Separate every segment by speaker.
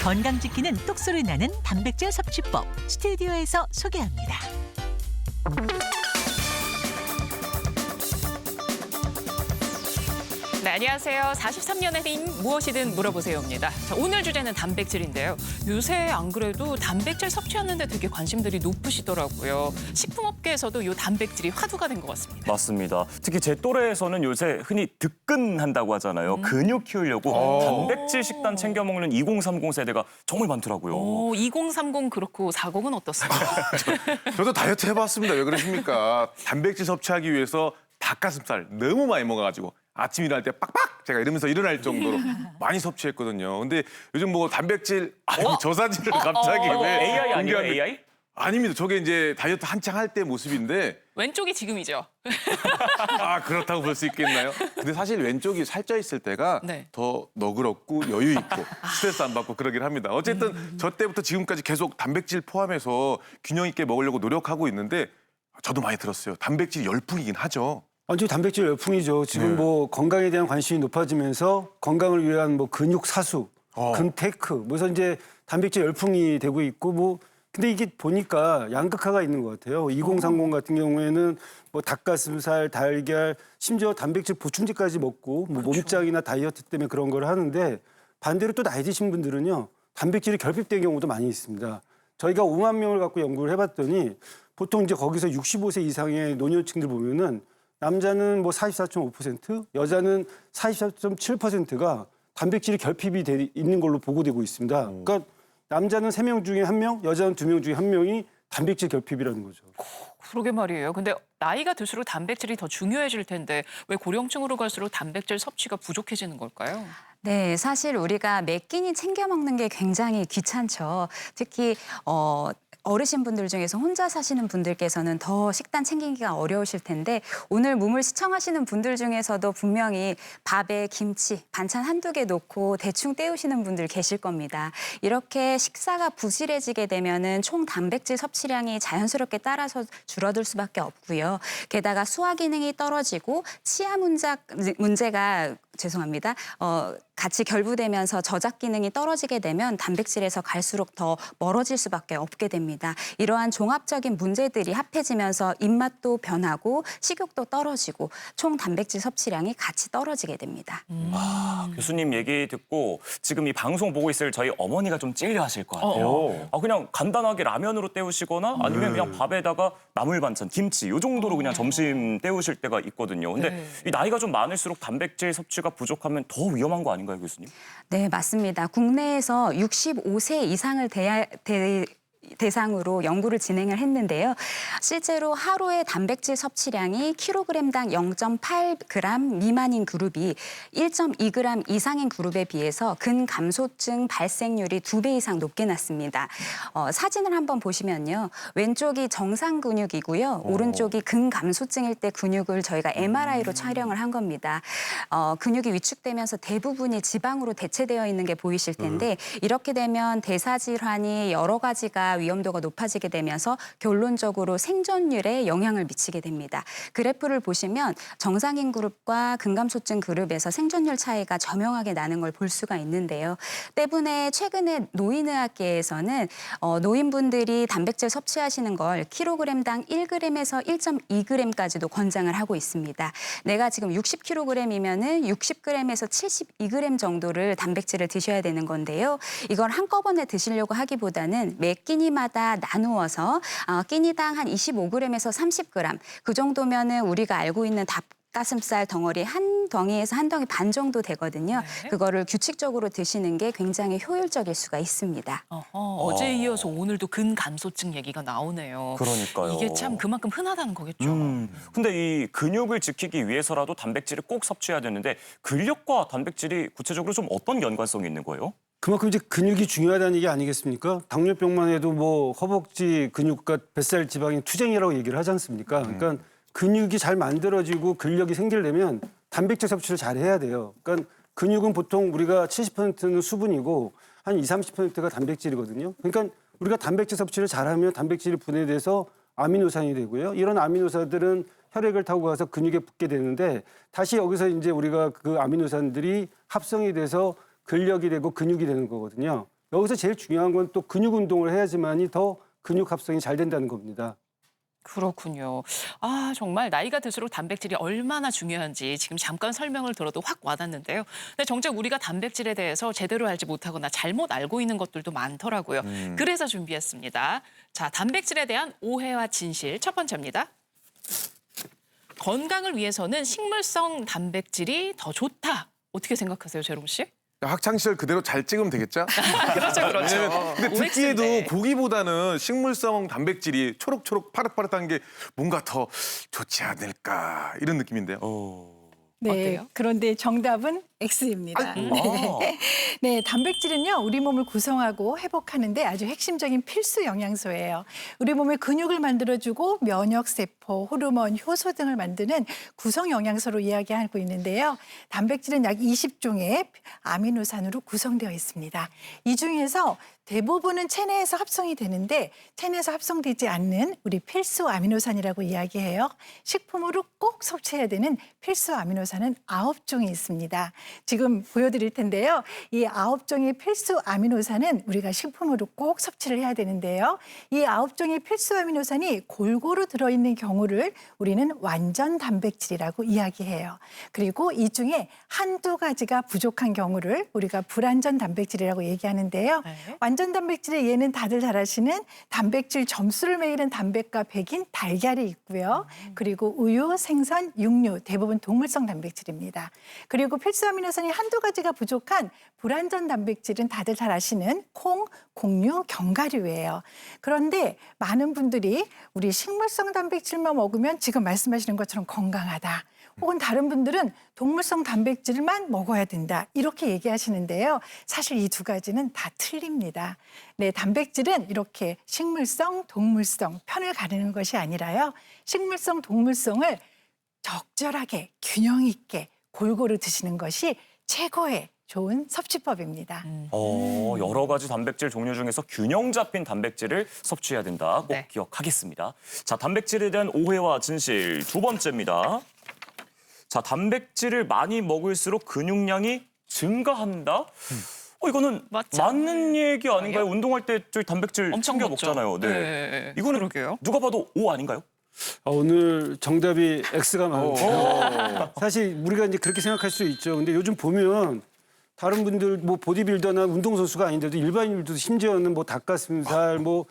Speaker 1: 건강 지키는 똑소리 나는 단백질 섭취법 스튜디오에서 소개합니다.
Speaker 2: 네, 안녕하세요. 43년의 힘 무엇이든 물어보세요입니다. 자, 오늘 주제는 단백질인데요. 요새 안 그래도 단백질 섭취하는데 되게 관심들이 높으시더라고요. 식품업계에서도 이 단백질이 화두가 된 것 같습니다.
Speaker 3: 맞습니다. 특히 제 또래에서는 요새 흔히 득근한다고 하잖아요. 근육 키우려고 단백질 식단 챙겨 먹는 2030 세대가 정말 많더라고요.
Speaker 2: 2030 그렇고 40은 어떻습니까?
Speaker 4: 저도 다이어트 해봤습니다. 왜 그러십니까? 단백질 섭취하기 위해서 닭가슴살 너무 많이 먹어가지고 아침 일어날 때 빡빡 제가 이러면서 일어날 정도로 많이 섭취했거든요. 근데 요즘 뭐 단백질 저 사진을 갑자기 왜
Speaker 3: AI 아니에요?
Speaker 4: 공개하는-
Speaker 3: AI?
Speaker 4: 아닙니다. 저게 이제 다이어트 한창 할 때 모습인데
Speaker 2: 왼쪽이 지금이죠.
Speaker 4: 아 그렇다고 볼 수 있겠나요? 근데 사실 왼쪽이 살쪄 있을 때가
Speaker 2: 네.
Speaker 4: 더 너그럽고 여유 있고 스트레스 안 받고 그러긴 합니다. 어쨌든 저 때부터 지금까지 계속 단백질 포함해서 균형 있게 먹으려고 노력하고 있는데 저도 많이 들었어요. 단백질 열풍이긴 하죠.
Speaker 5: 완전히 단백질 열풍이죠. 지금
Speaker 4: 네.
Speaker 5: 뭐 건강에 대한 관심이 높아지면서 건강을 위한 뭐 근육 사수, 근테크, 그래서 이제 단백질 열풍이 되고 있고 뭐 근데 이게 보니까 양극화가 있는 것 같아요. 2030 같은 경우에는 뭐 닭가슴살, 달걀, 심지어 단백질 보충제까지 먹고 뭐 몸짱이나 다이어트 때문에 그런 걸 하는데 반대로 또 나이 드신 분들은요 단백질이 결핍된 경우도 많이 있습니다. 저희가 5만 명을 갖고 연구를 해봤더니 보통 이제 거기서 65세 이상의 노년층들 보면은 남자는 뭐 44.5%, 여자는 44.7%가 단백질이 결핍이 있는 걸로 보고되고 있습니다. 그러니까 남자는 3명 중에 1명, 여자는 2명 중에 1명이 단백질 결핍이라는 거죠.
Speaker 2: 그러게 말이에요. 근데 나이가 들수록 단백질이 더 중요해질 텐데 왜 고령층으로 갈수록 단백질 섭취가 부족해지는 걸까요?
Speaker 6: 네, 사실 우리가 매 끼니 챙겨 먹는 게 굉장히 귀찮죠. 특히 어르신분들 중에서 혼자 사시는 분들께서는 더 식단 챙기기가 어려우실 텐데 오늘 몸을 시청하시는 분들 중에서도 분명히 밥에 김치, 반찬 한두 개 놓고 대충 때우시는 분들 계실 겁니다. 이렇게 식사가 부실해지게 되면은 총 단백질 섭취량이 자연스럽게 따라서 줄어들 수밖에 없고요. 게다가 소화 기능이 떨어지고 치아 문제가 죄송합니다. 같이 결부되면서 저작 기능이 떨어지게 되면 단백질에서 갈수록 더 멀어질 수밖에 없게 됩니다. 이러한 종합적인 문제들이 합해지면서 입맛도 변하고 식욕도 떨어지고 총 단백질 섭취량이 같이 떨어지게 됩니다.
Speaker 3: 교수님 얘기 듣고 지금 이 방송 보고 있을 저희 어머니가 좀 찔려하실 것 같아요. 그냥 간단하게 라면으로 때우시거나 아니면 그냥 밥에다가 나물 반찬, 김치 이 정도로 그냥 점심 때우실 때가 있거든요. 근데 이 나이가 좀 많을수록 단백질 섭취가 부족하면 더 위험한 거 아닌가요, 교수님?
Speaker 6: 네, 맞습니다. 국내에서 65세 이상을 대상으로 연구를 진행을 했는데요. 실제로 하루의 단백질 섭취량이 킬로그램당 0.8g 미만인 그룹이 1.2g 이상인 그룹에 비해서 근감소증 발생률이 2배 이상 높게 났습니다. 사진을 한번 보시면요. 왼쪽이 정상 근육이고요. 오른쪽이 근감소증일 때 근육을 저희가 MRI로 촬영을 한 겁니다. 근육이 위축되면서 대부분이 지방으로 대체되어 있는 게 보이실 텐데 이렇게 되면 대사질환이 여러 가지가 위험도가 높아지게 되면서 결론적으로 생존율에 영향을 미치게 됩니다. 그래프를 보시면 정상인 그룹과 근감소증 그룹에서 생존율 차이가 저명하게 나는 걸 볼 수가 있는데요. 때문에 최근에 노인의학계에서는 노인분들이 단백질 섭취하시는 걸 킬로그램당 1g에서 1.2g까지도 권장을 하고 있습니다. 내가 지금 60kg이면은 60g에서 72g 정도를 단백질을 드셔야 되는 건데요. 이걸 한꺼번에 드시려고 하기보다는 매 끼니마다 나누어서 끼니당 한 25g에서 30g 그 정도면은 우리가 알고 있는 닭가슴살 덩어리 한 덩이에서 한 덩이 반 정도 되거든요. 그거를 규칙적으로 드시는 게 굉장히 효율적일 수가 있습니다.
Speaker 2: 어제에 이어서 오늘도 근감소증 얘기가 나오네요.
Speaker 3: 그러니까요.
Speaker 2: 이게 참 그만큼 흔하다는 거겠죠.
Speaker 3: 근데 이 근육을 지키기 위해서라도 단백질을 꼭 섭취해야 되는데 근력과 단백질이 구체적으로 좀 어떤 연관성이 있는 거예요?
Speaker 5: 그만큼 이제 근육이 중요하다는 얘기 아니겠습니까? 당뇨병만 해도 뭐 허벅지 근육과 뱃살 지방이 투쟁이라고 얘기를 하지 않습니까? 그러니까 근육이 잘 만들어지고 근력이 생기려면 단백질 섭취를 잘 해야 돼요. 그러니까 근육은 보통 우리가 70%는 수분이고 한 20, 30%가 단백질이거든요. 그러니까 우리가 단백질 섭취를 잘하면 단백질이 분해돼서 아미노산이 되고요. 이런 아미노산들은 혈액을 타고 가서 근육에 붙게 되는데 다시 여기서 이제 우리가 그 아미노산들이 합성이 돼서 근력이 되고 근육이 되는 거거든요. 여기서 제일 중요한 건 또 근육 운동을 해야지만이 더 근육 합성이 잘 된다는 겁니다.
Speaker 2: 그렇군요. 아, 정말 나이가 들수록 단백질이 얼마나 중요한지 지금 잠깐 설명을 들어도 확 와닿는데요. 근데 정작 우리가 단백질에 대해서 제대로 알지 못하거나 잘못 알고 있는 것들도 많더라고요. 그래서 준비했습니다. 자, 단백질에 대한 오해와 진실 첫 번째입니다. 건강을 위해서는 식물성 단백질이 더 좋다. 어떻게 생각하세요, 재롱 씨?
Speaker 4: 학창 시절 그대로 잘 찍으면 되겠죠?
Speaker 2: 그렇죠, 그렇죠.
Speaker 4: 왜냐면 근데 듣기에도
Speaker 2: OX인데.
Speaker 4: 고기보다는 식물성 단백질이 초록초록 파릇파릇한 게 뭔가 더 좋지 않을까 이런 느낌인데요.
Speaker 7: 네,
Speaker 2: 어때요?
Speaker 7: 그런데 정답은 X입니다. 네, 단백질은요, 우리 몸을 구성하고 회복하는데 아주 핵심적인 필수 영양소예요. 우리 몸의 근육을 만들어주고 면역 세포, 호르몬, 효소 등을 만드는 구성 영양소로 이야기하고 있는데요. 단백질은 약 20종의 아미노산으로 구성되어 있습니다. 이 중에서 대부분은 체내에서 합성이 되는데 체내에서 합성되지 않는 우리 필수 아미노산이라고 이야기해요. 식품으로 꼭 섭취해야 되는 필수 아미노산은 9종이 있습니다. 지금 보여드릴 텐데요. 이 9종의 필수 아미노산은 우리가 식품으로 꼭 섭취를 해야 되는데요. 이 9종의 필수 아미노산이 골고루 들어있는 경우를 우리는 완전 단백질이라고 이야기해요. 그리고 이 중에 한두 가지가 부족한 경우를 우리가 불완전 단백질이라고 얘기하는데요.
Speaker 2: 네.
Speaker 7: 완전 단백질의 예는 다들 잘 아시는 단백질 점수를 매기는 단백과 백인 달걀이 있고요. 그리고 우유, 생선, 육류 대부분 동물성 단백질입니다. 그리고 필수 아미노산이 한두 가지가 부족한 불완전 단백질은 다들 잘 아시는 콩, 곡류, 견과류예요. 그런데 많은 분들이 우리 식물성 단백질만 먹으면 지금 말씀하시는 것처럼 건강하다. 혹은 다른 분들은 동물성 단백질만 먹어야 된다. 이렇게 얘기하시는데요. 사실 이 두 가지는 다 틀립니다. 네, 단백질은 이렇게 식물성, 동물성 편을 가르는 것이 아니라요. 식물성, 동물성을 적절하게 균형 있게 골고루 드시는 것이 최고의 좋은 섭취법입니다.
Speaker 3: 여러 가지 단백질 종류 중에서 균형 잡힌 단백질을 섭취해야 된다. 꼭
Speaker 2: 네.
Speaker 3: 기억하겠습니다. 자, 단백질에 대한 오해와 진실 두 번째입니다. 자, 단백질을 많이 먹을수록 근육량이 증가한다? 이거는
Speaker 2: 맞지
Speaker 3: 맞는 얘기 아닌가요? 운동할 때 저희 단백질
Speaker 2: 엄청
Speaker 3: 챙겨
Speaker 2: 먹죠.
Speaker 3: 먹잖아요.
Speaker 2: 네.
Speaker 3: 이거는
Speaker 2: 그러게요.
Speaker 3: 누가 봐도 O 아닌가요?
Speaker 5: 오늘 정답이 X가 많아요. 사실 우리가 이제 그렇게 생각할 수 있죠. 근데 요즘 보면 다른 분들 뭐 보디빌더나 운동선수가 아닌데도 일반인들도 심지어는 뭐 닭가슴살 뭐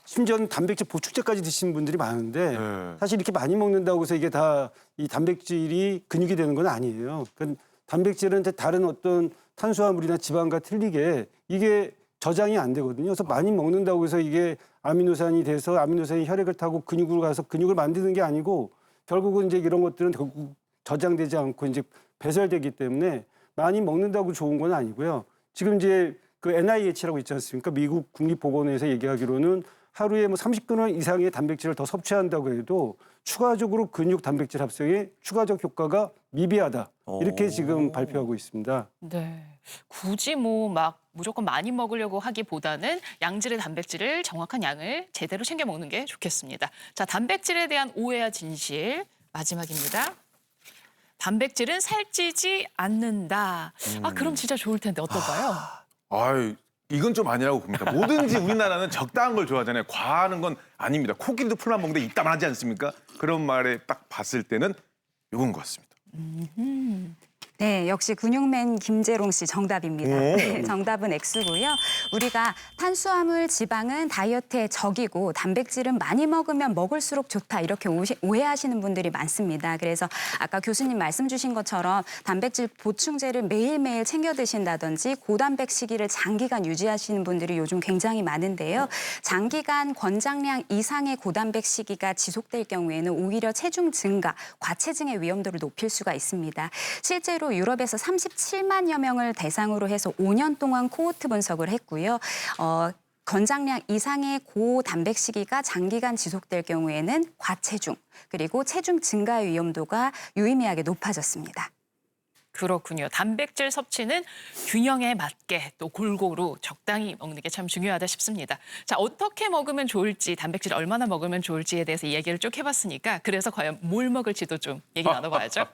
Speaker 5: 심지어는 단백질 보충제까지 드시는 분들이 많은데 사실 이렇게 많이 먹는다고 해서 이게 다 이 단백질이 근육이 되는 건 아니에요. 그러니까 단백질은 다른 어떤 탄수화물이나 지방과 틀리게 이게 저장이 안 되거든요. 그래서 많이 먹는다고 해서 이게 아미노산이 돼서 아미노산이 혈액을 타고 근육으로 가서 근육을 만드는 게 아니고 결국은 이제 이런 것들은 결국 저장되지 않고 이제 배설되기 때문에 많이 먹는다고 좋은 건 아니고요. 지금 이제 그 NIH라고 있지 않습니까? 미국 국립보건원에서 얘기하기로는 하루에 뭐 30g 이상의 단백질을 더 섭취한다고 해도 추가적으로 근육 단백질 합성에 추가적 효과가 미비하다. 이렇게 지금 발표하고 있습니다.
Speaker 2: 네. 굳이 뭐 막 무조건 많이 먹으려고 하기보다는 양질의 단백질을 정확한 양을 제대로 챙겨 먹는 게 좋겠습니다. 자, 단백질에 대한 오해와 진실 마지막입니다. 단백질은 살찌지 않는다. 그럼 진짜 좋을 텐데 어떨까요?
Speaker 4: 아유, 이건 좀 아니라고 봅니다. 뭐든지 우리나라는 적당한 걸 좋아하잖아요. 과하는 건 아닙니다. 코끼리도 풀만 먹는데 이따만 하지 않습니까? 그런 말에 딱 봤을 때는 이건 것 같습니다.
Speaker 6: 네, 역시 근육맨 김재롱 씨 정답입니다. 네, 정답은 X고요. 우리가 탄수화물, 지방은 다이어트의 적이고 단백질은 많이 먹으면 먹을수록 좋다 이렇게 오해하시는 분들이 많습니다. 그래서 아까 교수님 말씀 주신 것처럼 단백질 보충제를 매일매일 챙겨 드신다든지 고단백 식이를 장기간 유지하시는 분들이 요즘 굉장히 많은데요. 장기간 권장량 이상의 고단백 식이가 지속될 경우에는 오히려 체중 증가, 과체증의 위험도를 높일 수가 있습니다. 실제로 유럽에서 37만여 명을 대상으로 해서 5년 동안 코호트 분석을 했고요. 권장량 이상의 고단백 식이가 장기간 지속될 경우에는 과체중 그리고 체중 증가의 위험도가 유의미하게 높아졌습니다.
Speaker 2: 그렇군요. 단백질 섭취는 균형에 맞게 또 골고루 적당히 먹는 게 참 중요하다 싶습니다. 자, 어떻게 먹으면 좋을지, 단백질 얼마나 먹으면 좋을지에 대해서 이야기를 쭉 해봤으니까 그래서 과연 뭘 먹을지도 좀 얘기 나눠봐야죠.